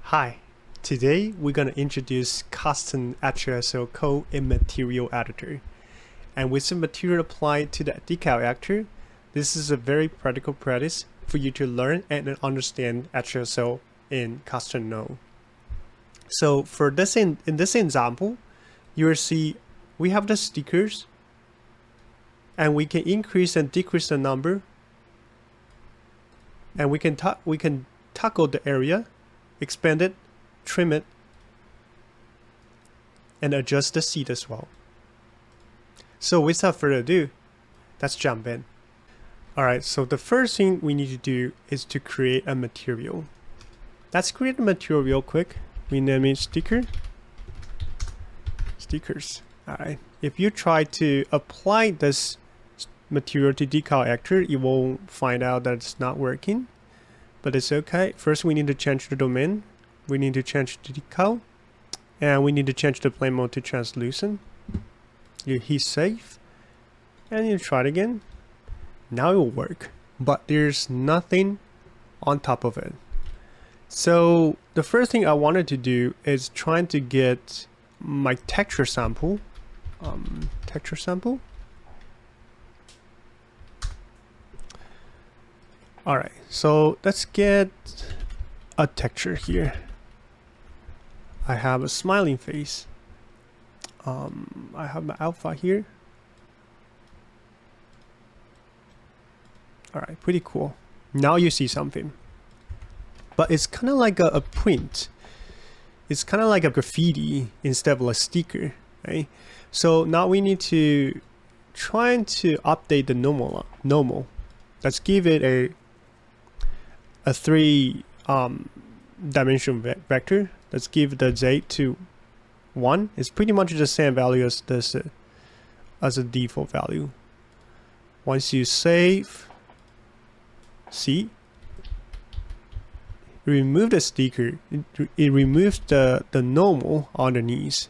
Hi, today we're going to introduce custom HLSL code in Material Editor. And with some material applied to the decal actor, this is a very practical practice for you to learn and understand HLSL in custom node. So for this in this example, you will see we have the stickers and we can increase and decrease the number, and we can toggle the area, expand it, trim it, and adjust the seat as well. So without further ado, let's jump in. Alright, so the first thing we need to do is to create a material. Let's create a material real quick. We name it stickers. Alright, if you try to apply this material to decal actor, you will find out that it's not working. But it's okay. First we need to change the domain. We need to change the decal. And we need to change the plane mode to translucent. You hit save. And you try it again. Now it will work. But there's nothing on top of it. So the first thing I wanted to do is trying to get my texture sample. Alright, so let's get a texture here. I have a smiling face. I have my alpha here. Alright, pretty cool. Now you see something. But it's kind of like a print. It's kind of like a graffiti instead of a sticker, right? So now we need to try to update the normal. Let's give it a 3 dimension vector. Let's give the Z to 1. It's pretty much the same value as this as a default value. Once you save, see, remove the sticker. It removes the normal underneath.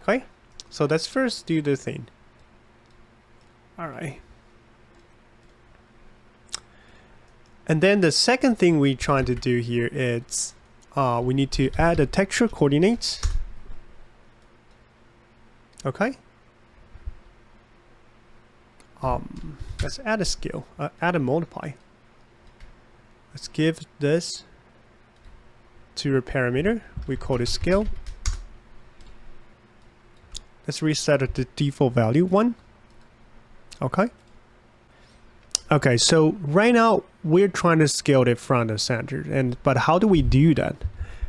Okay, so let's first do the thing. All right. And then the second thing we're trying to do here is we need to add the texture coordinates. Okay. Let's add a scale, add a multiply. Let's give this to a parameter. We call it scale. Let's reset it to default value 1. Okay. Okay, so right now we're trying to scale it from the center, but how do we do that?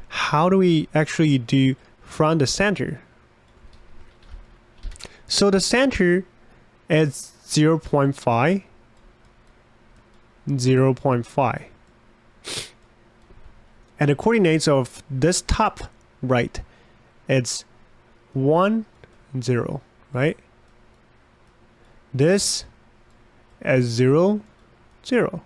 How do we actually do from the center? So the center is 0.5, 0.5, and the coordinates of this top right, it's 1, 0, right? This as 0, 0.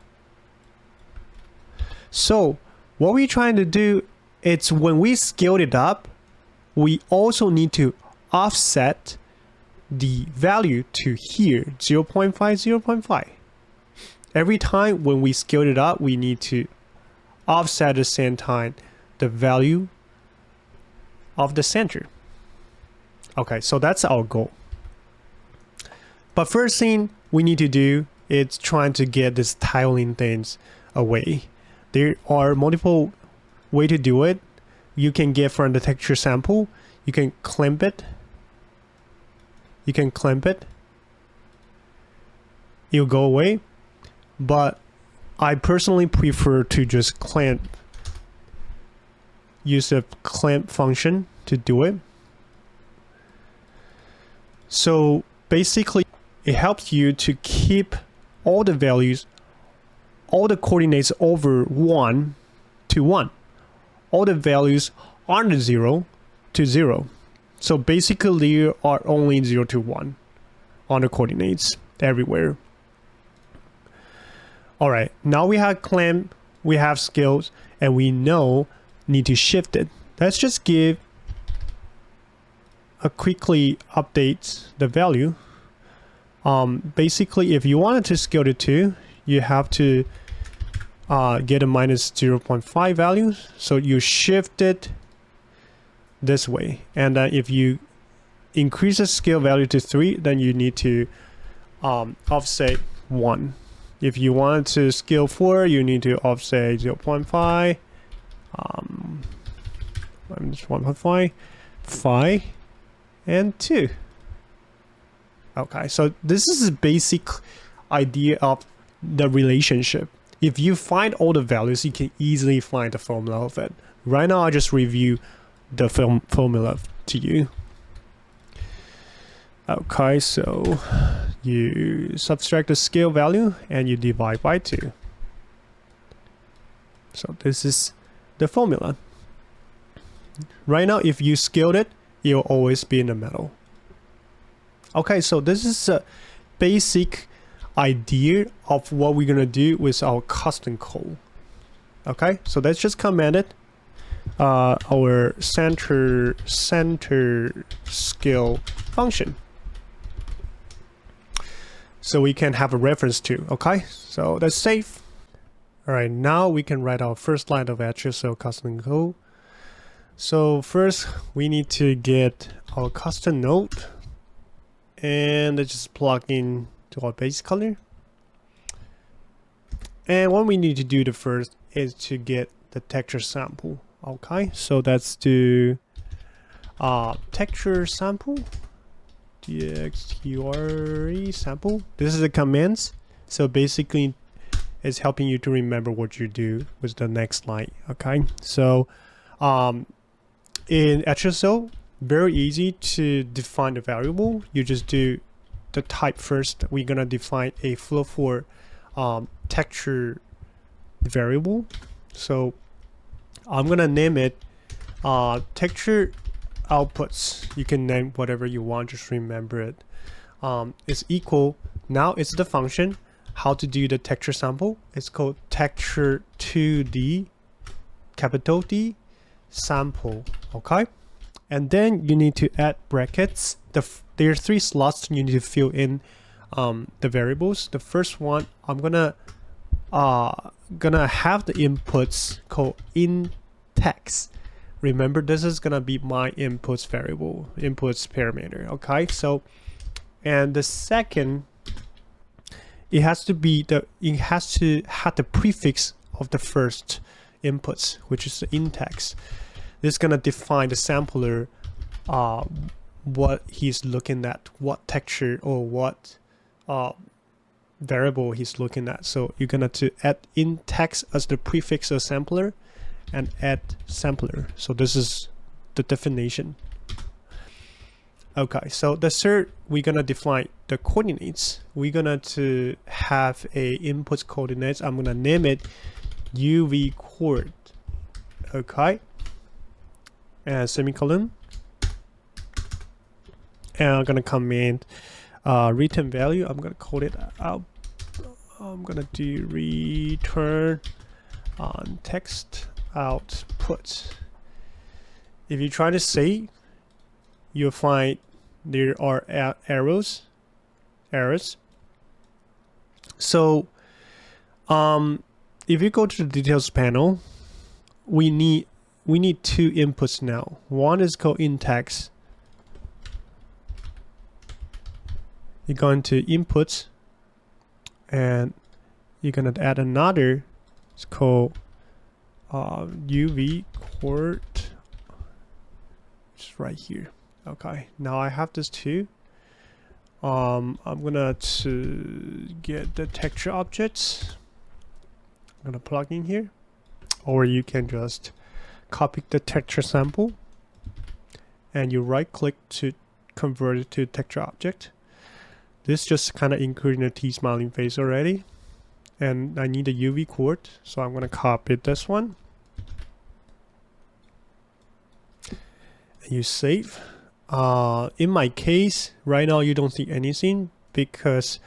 So what we're trying to do is when we scaled it up, we also need to offset the value to here, 0.5, 0.5. Every time when we scaled it up, we need to offset at the same time the value of the center. Okay, so that's our goal. But first thing we need to do is trying to get this tiling things away. There are multiple ways to do it. You can get from the texture sample. You can clamp it. It'll go away. But I personally prefer to just clamp. Use the clamp function to do it. So basically, it helps you to keep all the values, all the coordinates over 1 to 1. All the values are 0 to 0. So basically, there are only 0 to 1 on the coordinates everywhere. All right, now we have clamp, we have scales, and we know need to shift it. Let's just give a quickly update the value. Basically, if you wanted to scale to 2, you have to get a minus 0.5 value. So you shift it this way, and if you increase the scale value to 3, then you need to offset 1. If you want to scale 4, you need to offset 0.5, just 1.5, 5, and 2. Okay, so this is a basic idea of the relationship. If you find all the values, you can easily find the formula of it. Right now, I just review the formula to you. Okay, so you subtract the scale value and you divide by 2. So this is the formula. Right now, if you scaled it, it will always be in the middle. Okay, so this is a basic idea of what we're gonna do with our custom code. Okay, so let's just comment it. Our center scale function, so we can have a reference to. Okay, so that's safe. All right, now we can write our first line of HLSL custom code. So first we need to get our custom node, and let's just plug in to our base color. And what we need to do the first is to get the texture sample. Okay, so let's do texture sample, txture sample. This is the commands. So basically it's helping you to remember what you do with the next line. Okay, so in HLSL, very easy to define the variable. You just do the type first. We're gonna define a flow for texture variable. So I'm gonna name it texture outputs. You can name whatever you want, just remember it. Is equal, now it's the function how to do the texture sample. It's called texture 2D, capital D, sample. Okay, and then you need to add brackets. There are 3 slots you need to fill in the variables. The first one, I'm gonna have the inputs called in text. Remember, this is gonna be my inputs variable, inputs parameter. Okay, so, and the second, it has to have the prefix of the first inputs, which is the in text. This is gonna define the sampler, what he's looking at, what texture or what variable he's looking at. So you're gonna to add in text as the prefix of sampler and add sampler. So this is the definition. Okay, so the third, we're gonna define the coordinates. We're gonna to have a input coordinates. I'm gonna name it UV coord. Okay, and semicolon. And I'm gonna comment return value. I'm gonna call it out. I'm gonna do return on text output. If you try to save, you'll find there are errors. So if you go to the details panel, we need 2 inputs now. One is called in text. You're going to inputs, and you're gonna add another. It's called UV coord. Just right here. Okay, now I have this 2. I'm gonna to get the texture objects. I'm gonna plug in here, or you can just copy the texture sample, and you right click to convert it to texture object. This just kind of including a T smiling face already, and I need a UV coord, so I'm gonna copy this one. And you save. In my case, right now you don't see anything because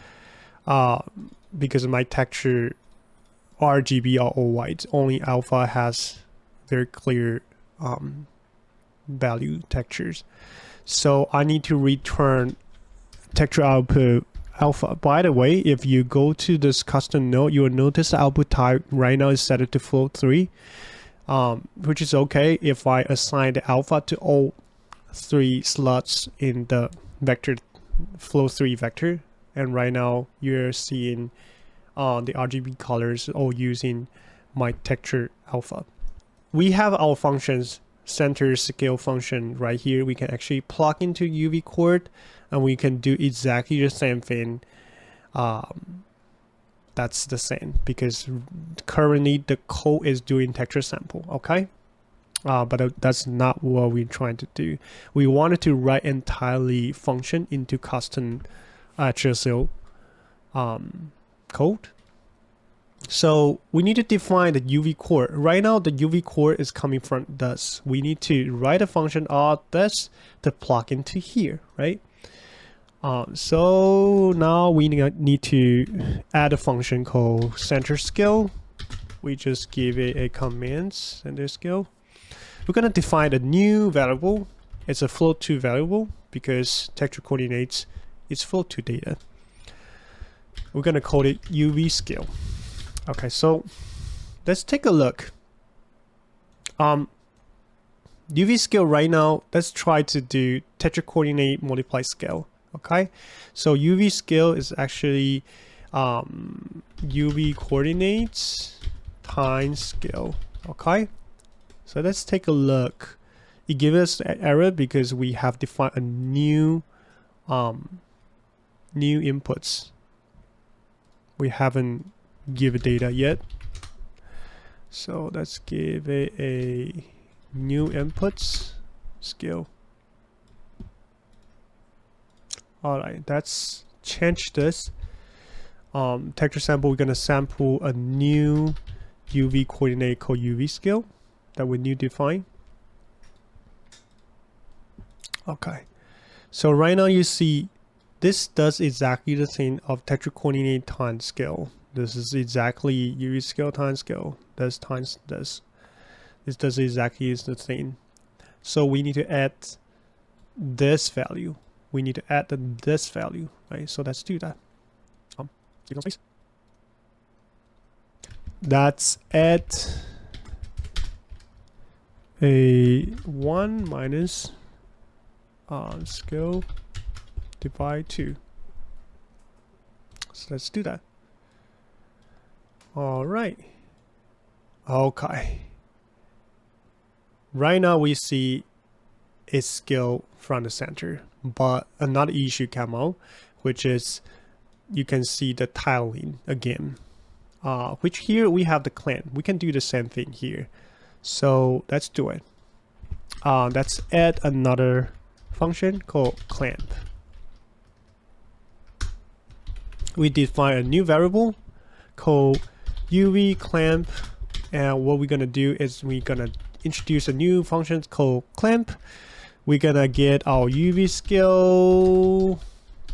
my texture RGB are all white. Only alpha has very clear value textures. So I need to return texture output alpha. By the way, if you go to this custom node, you will notice the output type right now is set to float 3, which is okay if I assign the alpha to all 3 slots in the vector float 3 vector. And right now you're seeing the RGB colors all using my texture alpha. We have our functions, center scale function right here. We can actually plug into UV chord and we can do exactly the same thing. That's the same because currently the code is doing texture sample, okay? But that's not what we're trying to do. We wanted to write entirely function into custom HLSL code. So we need to define the UV chord. Right now the UV chord is coming from this. We need to write a function of this to plug into here, right? So now we need to add a function called center scale. We just give it a command center scale. We're gonna define a new variable. It's a float2 variable because texture coordinates is float2 data. We're gonna call it UV scale. Okay, so let's take a look. UV scale right now, let's try to do texture coordinate multiply scale. Okay, so UV scale is actually UV coordinates times scale. Okay, so let's take a look. It gives us an error because we have defined a new inputs. We haven't given data yet, so let's give it a new inputs scale. Alright, let's change this. Texture sample, we're gonna sample a new UV coordinate called UV scale that we new define. Okay, so right now you see this does exactly the thing of texture coordinate times scale. This is exactly UV scale times scale. This times this. This does exactly the thing. So we need to add this value. We need to add this value, right? So let's do that. Space. That's add a 1 minus scale divide 2. So let's do that. All right. Okay. Right now we see a scale from the center, but another issue came out, which is you can see the tiling again, which here we have the clamp. We can do the same thing here. So let's do it. Let's add another function called clamp. We define a new variable called UV clamp, and what we're gonna do is we're gonna introduce a new function called clamp. We're gonna get our UV scale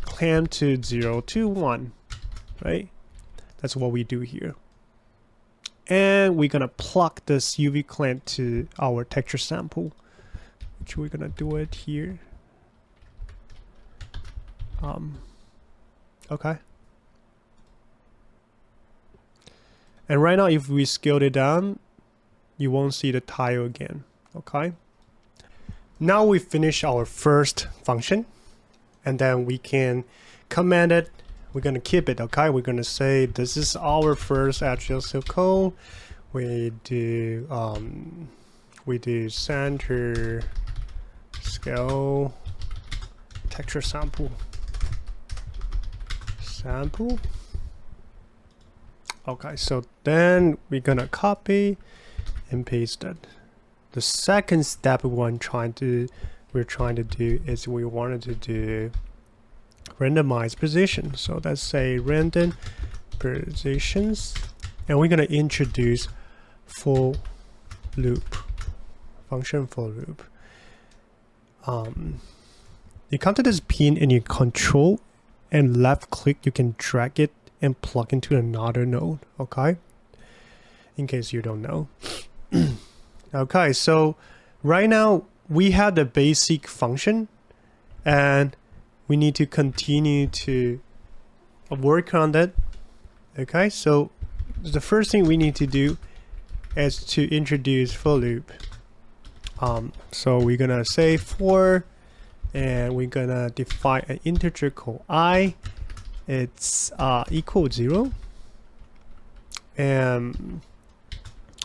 clamp to 0 to 1, right? That's what we do here. And we're gonna plug this UV clamp to our texture sample, which we're gonna do it here. Okay. And right now, if we scale it down, you won't see the tile again, okay? Now we finish our first function, and then we can command it. We're gonna keep it, okay? We're gonna say this is our first HLSL code. We do center scale texture sample. Okay, so then we're gonna copy and paste it. The second step we're trying to do is we wanted to do randomize position. So let's say random positions, and we're gonna introduce for loop function for loop. You come to this pin and you control and left click, you can drag it and plug into another node, okay? In case you don't know. Okay, so right now we have the basic function, and we need to continue to work on that. Okay, so the first thing we need to do is to introduce for loop. So we're gonna say for, and we're gonna define an integer called I. It's equal 0, and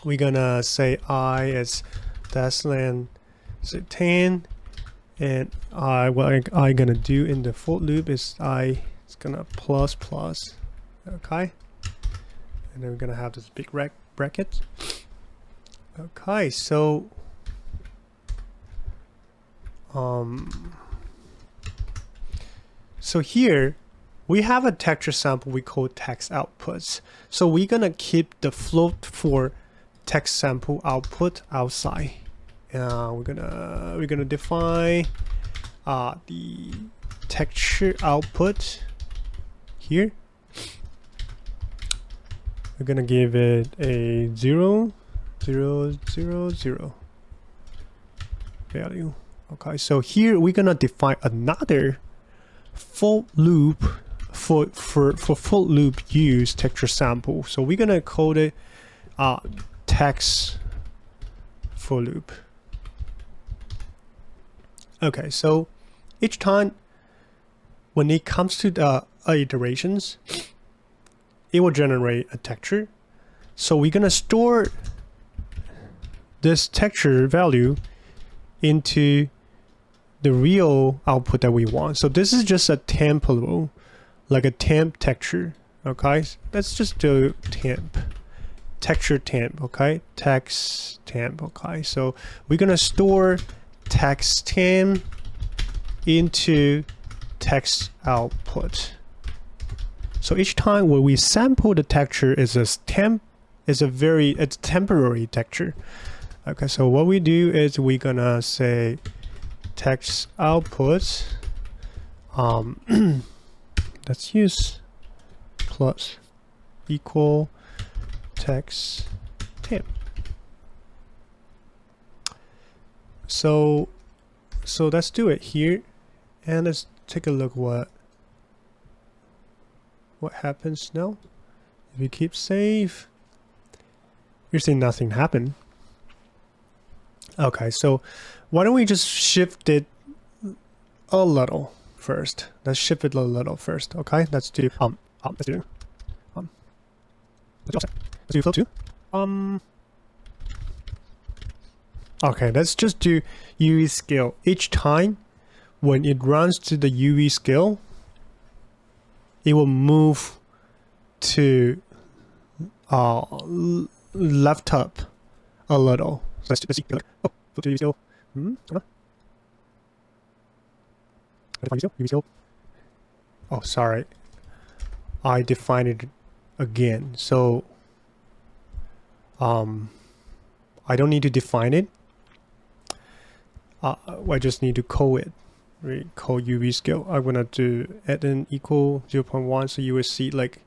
we're gonna say I is decilin 10, and what I gonna do in the for loop is I is gonna plus plus, okay, and then we're gonna have this big bracket. Okay, so so here we have a texture sample we call text outputs. So we're gonna keep the float for text sample output outside. We're gonna define the texture output here. We're gonna give it a 0, 0, 0, 0 value. Okay, so here we're gonna define another for loop for for loop use texture sample. So we're gonna call it text for loop. Okay, so each time when it comes to the iterations, it will generate a texture. So we're gonna store this texture value into the real output that we want. So this is just a temp level, like a temp texture. Okay, let's just do temp, texture temp. Okay, text temp. Okay, so we're gonna store text temp into text output. So each time when we sample the texture is a temp, it's a temporary texture. Okay, so what we do is we're gonna say text output, let's use plus equal text temp. So let's do it here, and let's take a look what happens now. If you keep save, you're seeing nothing happen. Okay, so why don't we just shift it a little first? Let's shift it a little first. Okay, let's do let's do flow 2. Okay, let's just do UV scale. Each time when it runs to the UV scale, it will move to left up a little. So let's see. Oh, flow 2 UV scale. UV scale. Oh, sorry. I defined it again. So I don't need to define it. I just need to call it. We call UV scale. I'm gonna do add an equal 0.1, so you will see like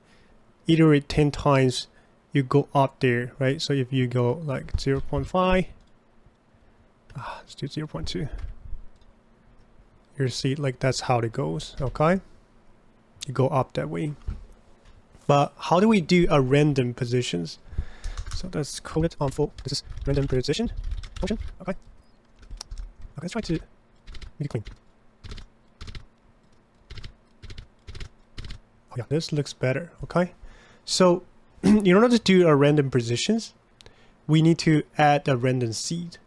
iterate 10 times, you go up there, right? So if you go like 0.5, let's do 0.2. You see like that's how it goes. Okay, you go up that way. But how do we do a random positions? So let's call it on full. This is random position function. Okay. Okay, let's try to make it clean. Oh yeah, this looks better. Okay. So in order to do a random positions, we need to add a random seed.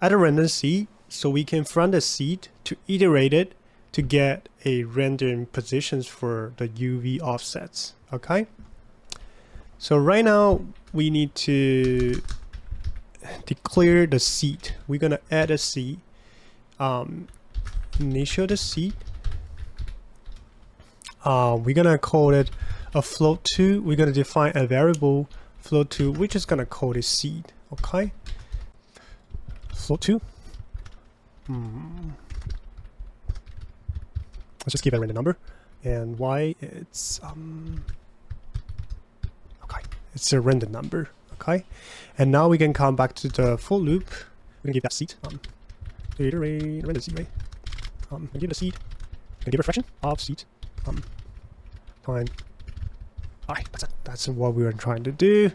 Add a random seed so we can from the seed to iterate it to get a random positions for the UV offsets. Okay. So right now we need to declare the seed. We're gonna add a seed. Initial the seed. We're gonna call it a float 2. We're gonna define a variable float 2, which is gonna call it seed. Okay. Float 2. Let's just give it a random number, and y it's okay, it's a random number. Okay, and now we can come back to the for loop. We're gonna give that seed iterate random seed, right? Give the seed, give a fraction of seed time Okay, that's what we were trying to do.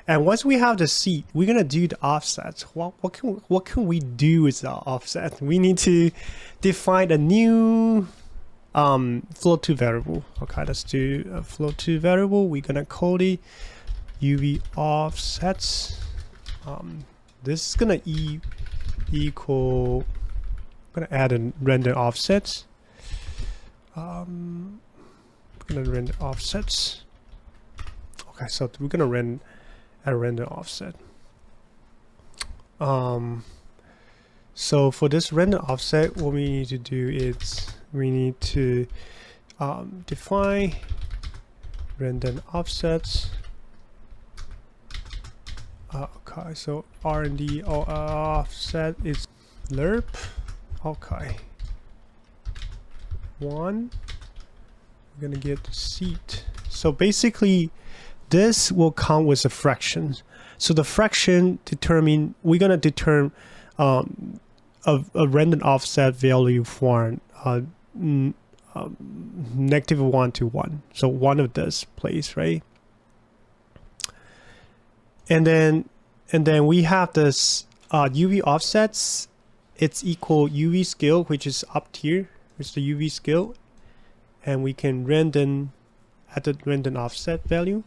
And once we have the seed, we're gonna do the offset. What can we do with the offset? We need to define a new float2 variable. Okay, let's do a float2 variable. We're gonna call it UV offsets. This is gonna equal. I'm gonna add a render offsets. I'm gonna render offsets. Okay, so we're gonna run a render offset. So for this render offset, what we need to do is we need to define render offsets. Okay, so R&D offset is lerp. Okay, 1. We're gonna get seat. So basically, this will come with a fraction. So the fraction we're gonna determine a random offset value for -1 to 1. So one of this place, right? And then we have this UV offsets. It's equal UV scale, which is up here, which is the UV scale, and we can random at the random offset value.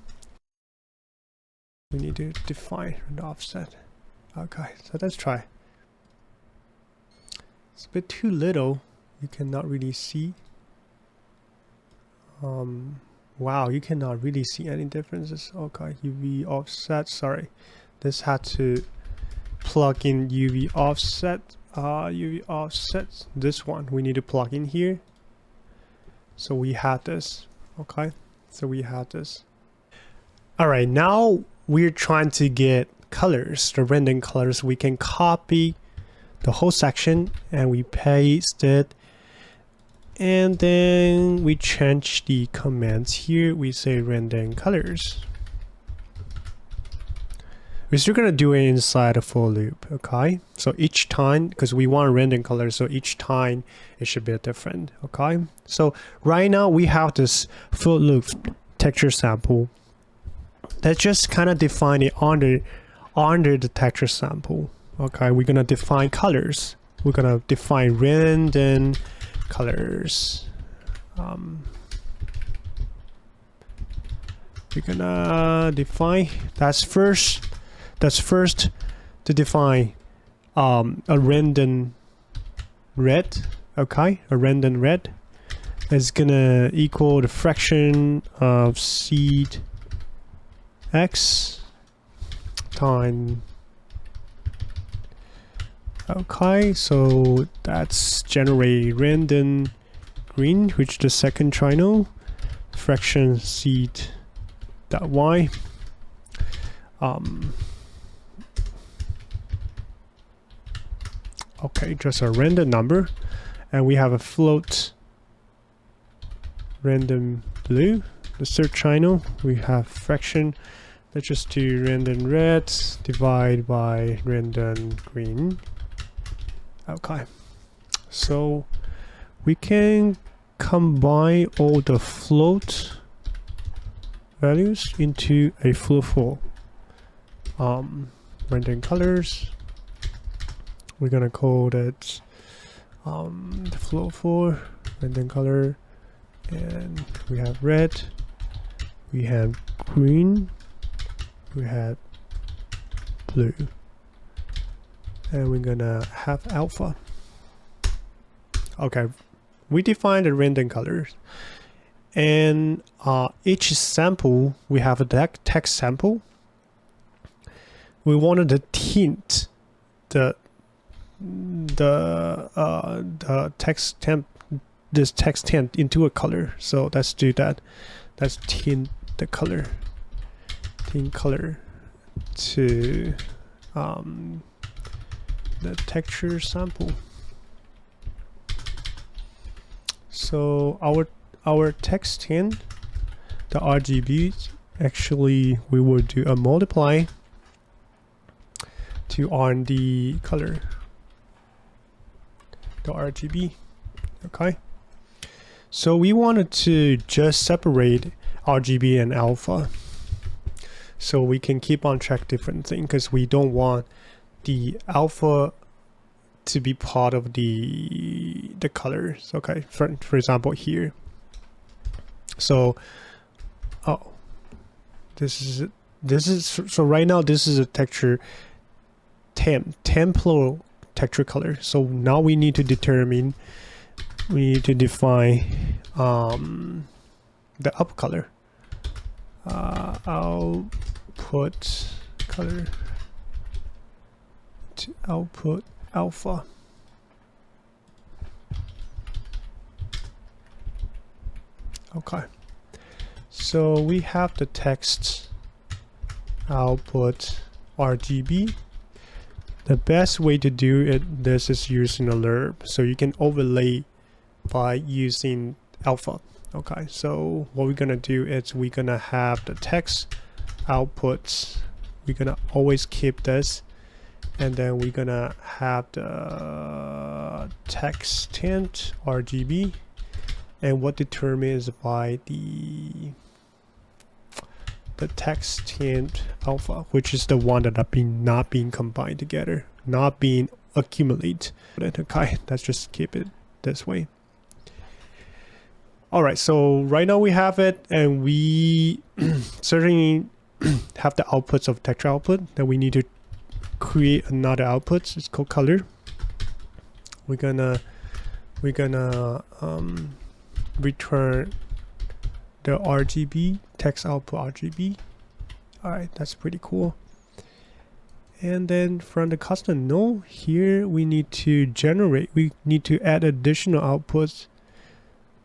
We need to define the offset. Okay, so let's try. It's a bit too little. You cannot really see. Wow, you cannot really see any differences. Okay, UV offset. Sorry, this had to plug in UV offset. UV offset. This one we need to plug in here. So we had this. Okay, so we had this. All right, now we're trying to get colors, the random colors. We can copy the whole section and we paste it, and then we change the commands here. We say random colors. We're still gonna do it inside a for loop. Okay, so each time, because we want random colors, so each time it should be different. Okay, so right now we have this for loop texture sample. Let's just kind of define it under the texture sample. Okay, we're gonna define colors. We're gonna define random colors. We're gonna define that's first to define a random red. Okay, a random red is gonna equal the fraction of seed x time. Okay, so that's generate random green, which is the second triangle, fraction seed dot y. Okay, just a random number, and we have a float random blue. The third triangle we have fraction. Let's just do random red divide by random green. Okay, so we can combine all the float values into a float for random colors. We're gonna call that the float for random color, and we have red, we have green, we have blue, and we're gonna have alpha. Okay, we define the random colors, and each sample we have a text sample. We wanted to tint the text temp, this text tint into a color. So let's do that. Let's tint the color, tint color to the texture sample. So our text tint, the RGB, actually we will do a multiply to R&D color, the RGB. Okay, so we wanted to just separate RGB and alpha. So we can keep on track different things because we don't want the alpha to be part of the colors. Okay, for example here. So this is so right now this is a texture temporal texture color. So now we need to define the up color, output color to output alpha. Okay, so we have the text output RGB. The best way to do this is using a lerp, so you can overlay by using alpha. Okay, so what we're gonna do is we're gonna have the text outputs. We're gonna always keep this, and then we're gonna have the text tint RGB, and what determines by the text tint alpha, which is the one that are not being combined together, not being accumulated. Okay, let's just keep it this way. All right, so right now we have it, and we certainly have the outputs of texture output. Then we need to create another output. It's called color. We're gonna return the RGB, text output RGB. All right, that's pretty cool. And then from the custom node here, we need to add additional outputs.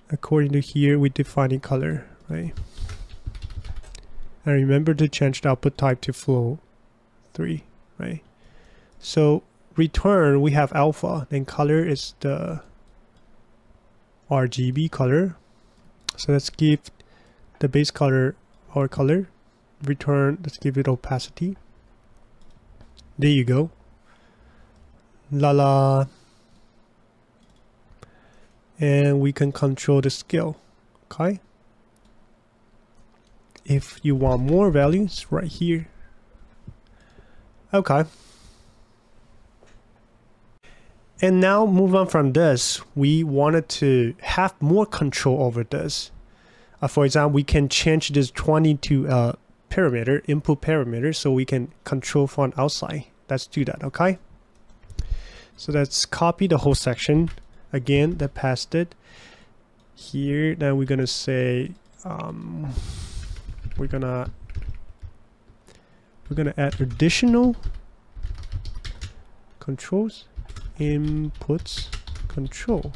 According to here, we define a color, right? And remember to change the output type to flow 3, right? So return, we have alpha, then color is the RGB color. So let's give the base color our color. Return, let's give it opacity. There you go. La. And we can control the scale. Okay. If you want more values, right here. Okay. And now move on from this. We wanted to have more control over this. For example, we can change this 20 to parameter, input parameter, so we can control from outside. Let's do that, okay? So let's copy the whole section. Again, that passed it. Here, then we're gonna say we're gonna add additional controls, inputs, control.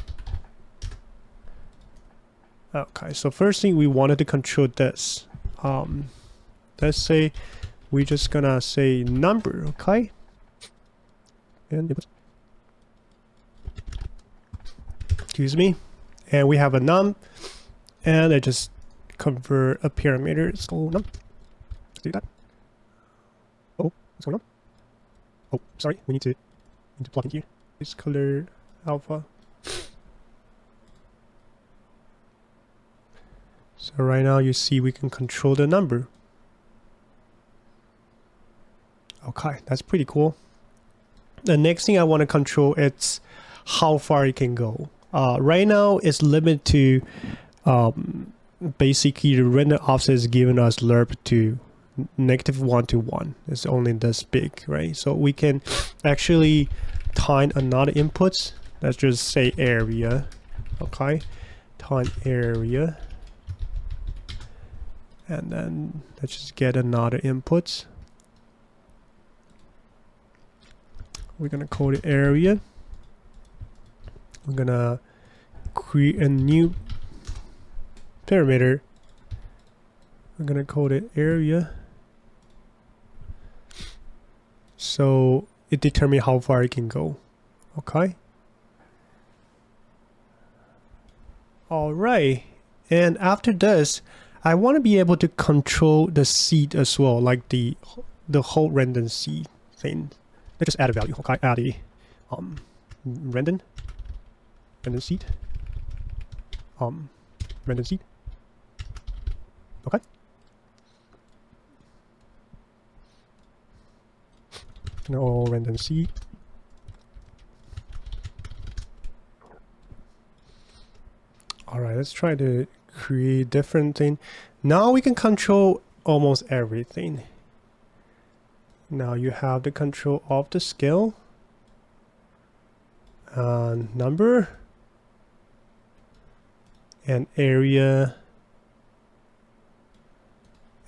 Okay, so first thing we wanted to control this. Let's say we're just gonna say number, okay? And excuse me, and we have a num, and I just convert a parameter. It's called num. Let's do that. Oh, what's going on? Oh, sorry, we need to plug in here. This color alpha. So right now you see we can control the number. Okay, that's pretty cool. The next thing I want to control is how far it can go. Right now it's limited to basically the render offset is giving us lerp to -1 to 1. It's only this big, right? So we can actually time another inputs. Let's just say area. Okay, time area, and then let's just get another inputs. We're gonna call it area. We're gonna create a new parameter. We're gonna call it area. So it determines how far it can go. Okay. All right. And after this, I want to be able to control the seed as well, like the whole random seed thing. Let's just add a value. Okay, add a random seed. Random seed. Okay. No random C. All right, let's try to create different thing. Now we can control almost everything. Now you have the control of the scale, number, and area,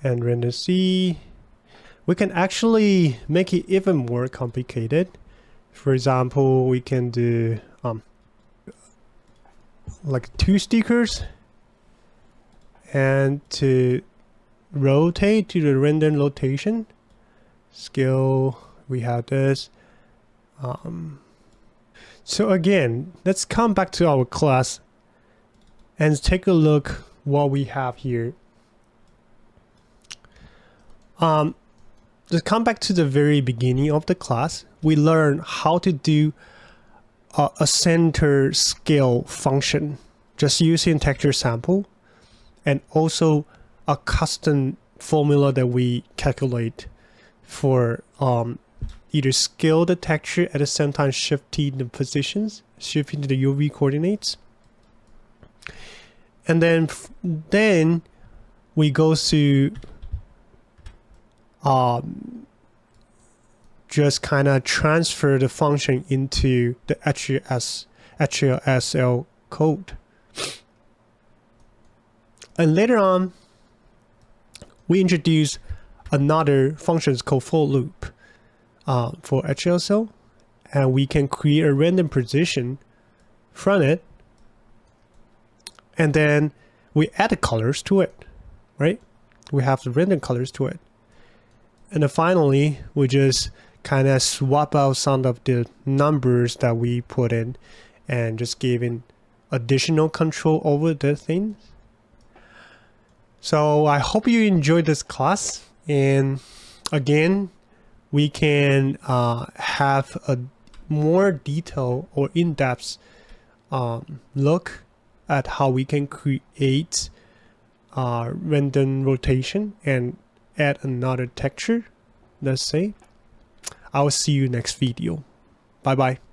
and random C. We can actually make it even more complicated. For example, we can do like 2 stickers, and to rotate to the random rotation scale, we have this. So again, let's come back to our class and take a look what we have here. Let's come back to the very beginning of the class. We learned how to do a center scale function just using texture sample, and also a custom formula that we calculate for either scale the texture at the same time shifting the positions, shifting the UV coordinates. And then we go to just kind of transfer the function into the HLSL code. And later on, we introduce another function called for loop for HLSL, and we can create a random position from it, and then we add the colors to it, right? We have the random colors to it. And then finally, we just kind of swap out some of the numbers that we put in and just giving additional control over the things. So I hope you enjoyed this class, and again, we can have a more detailed or in-depth look at how we can create random rotation and add another texture, let's say. I will see you next video. Bye bye.